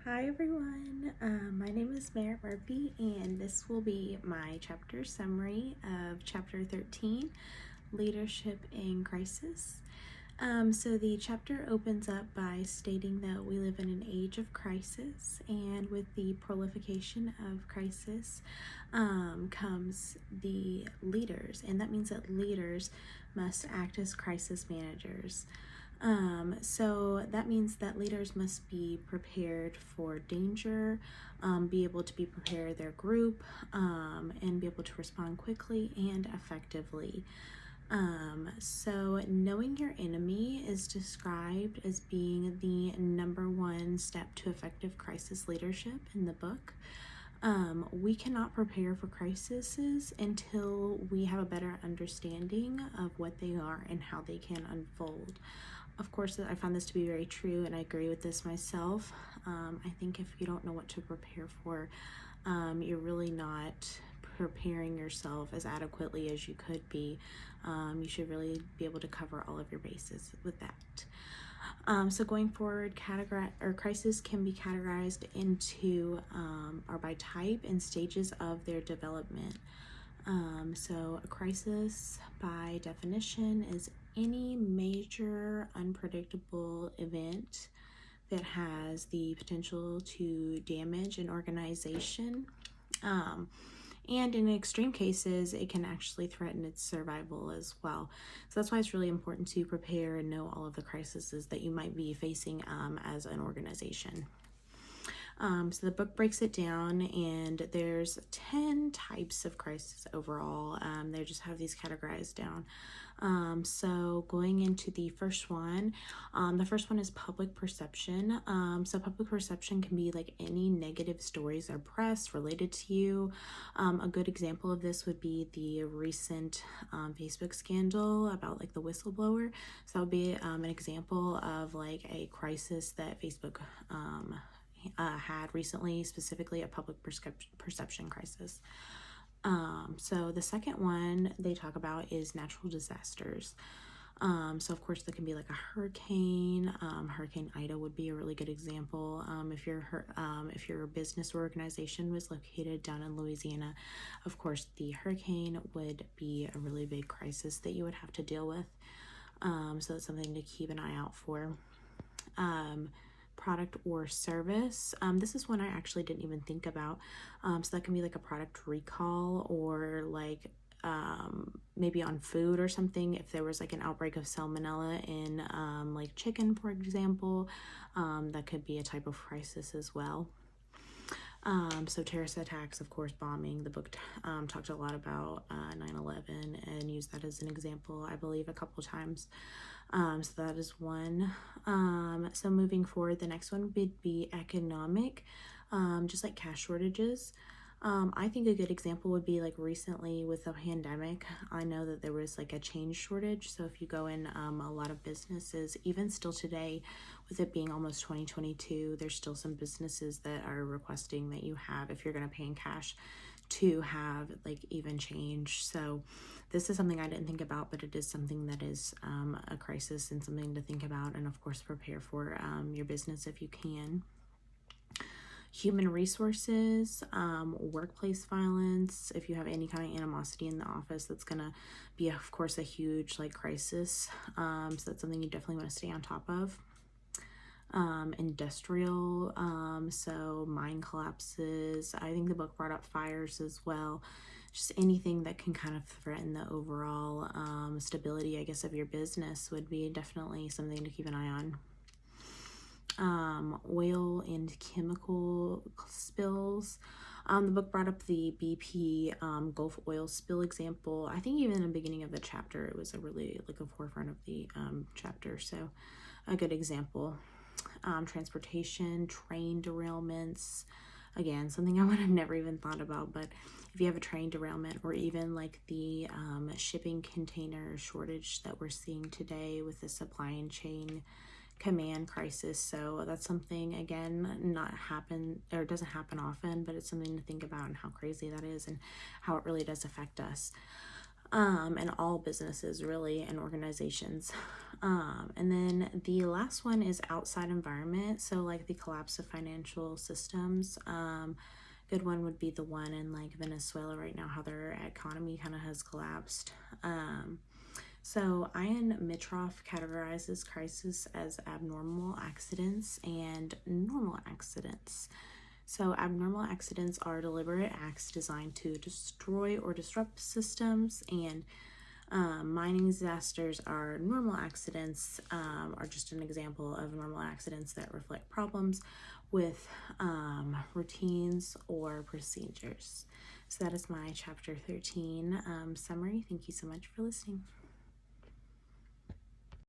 Hi everyone, my name is Mary Murphy and this will be my chapter summary of chapter 13, Leadership in Crisis. So the chapter opens up by stating that we live in an age of crisis, and with the proliferation of crisis comes the leaders, and that means that leaders must act as crisis managers. So that means that leaders must be prepared for danger, be able to be prepared their group, and be able to respond quickly and effectively. So knowing your enemy is described as being the number one step to effective crisis leadership in the book. We cannot prepare for crises until we have a better understanding of what they are and how they can unfold. Of course, I found this to be very true, and I agree with this myself. I think if you don't know what to prepare for, you're really not preparing yourself as adequately as you could be. You should really be able to cover all of your bases with that. So going forward, crises can be categorized into or by type and stages of their development. So a crisis, by definition, is any major unpredictable event that has the potential to damage an organization. And in extreme cases, it can actually threaten its survival as well. So that's why it's really important to prepare and know all of the crises that you might be facing as an organization. So the book breaks it down, and there's 10 types of crisis overall. They just have these categorized down. So going into the first one is public perception. So public perception can be like any negative stories or press related to you. A good example of this would be the recent Facebook scandal about like the whistleblower. So that would be an example of like a crisis that Facebook had recently, specifically a public perception crisis. So the second one they talk about is natural disasters. So of course there can be like a hurricane. Hurricane Ida would be a really good example. If your business or organization was located down in Louisiana, of course the hurricane would be a really big crisis that you would have to deal with. So that's something to keep an eye out for. Product or service. This is one I actually didn't even think about. So that can be like a product recall, or like maybe on food or something. If there was like an outbreak of salmonella in like chicken, for example, that could be a type of crisis as well. So terrorist attacks, of course, bombing. The book talked a lot about 9/11 and used that as an example, I believe, a couple times. So that is one. So moving forward, the next one would be economic, just like cash shortages. I think a good example would be like recently with the pandemic. I know that there was like a change shortage. So if you go in a lot of businesses, even still today, with it being almost 2022, there's still some businesses that are requesting that you have, if you're going to pay in cash, to have like even change. So this is something I didn't think about, but it is something that is a crisis and something to think about, and of course prepare for your business if you can. Human resources, workplace violence. If you have any kind of animosity in the office, that's gonna be, of course, a huge like crisis. So that's something you definitely want to stay on top of. Industrial, so mine collapses. I think the book brought up fires as well. Just anything that can kind of threaten the overall stability, I guess, of your business would be definitely something to keep an eye on. Oil and chemical spills. The book brought up the BP Gulf oil spill example. I think even in the beginning of the chapter, it was a really like a forefront of the chapter. So a good example. Transportation, train derailments. Again, something I would have never even thought about, but if you have a train derailment, or even like the shipping container shortage that we're seeing today with the supply chain command crisis. So that's something, again, doesn't happen often, but it's something to think about, and how crazy that is and how it really does affect us. and all businesses really and organizations. And then the last one is outside environment. So like the collapse of financial systems. Good one would be the one in like Venezuela right now, how their economy kind of has collapsed. So Ian Mitroff categorizes crisis as abnormal accidents and normal accidents. So abnormal accidents are deliberate acts designed to destroy or disrupt systems, and mining disasters are normal accidents, are just an example of normal accidents that reflect problems with routines or procedures. So that is my chapter 13 summary. Thank you so much for listening.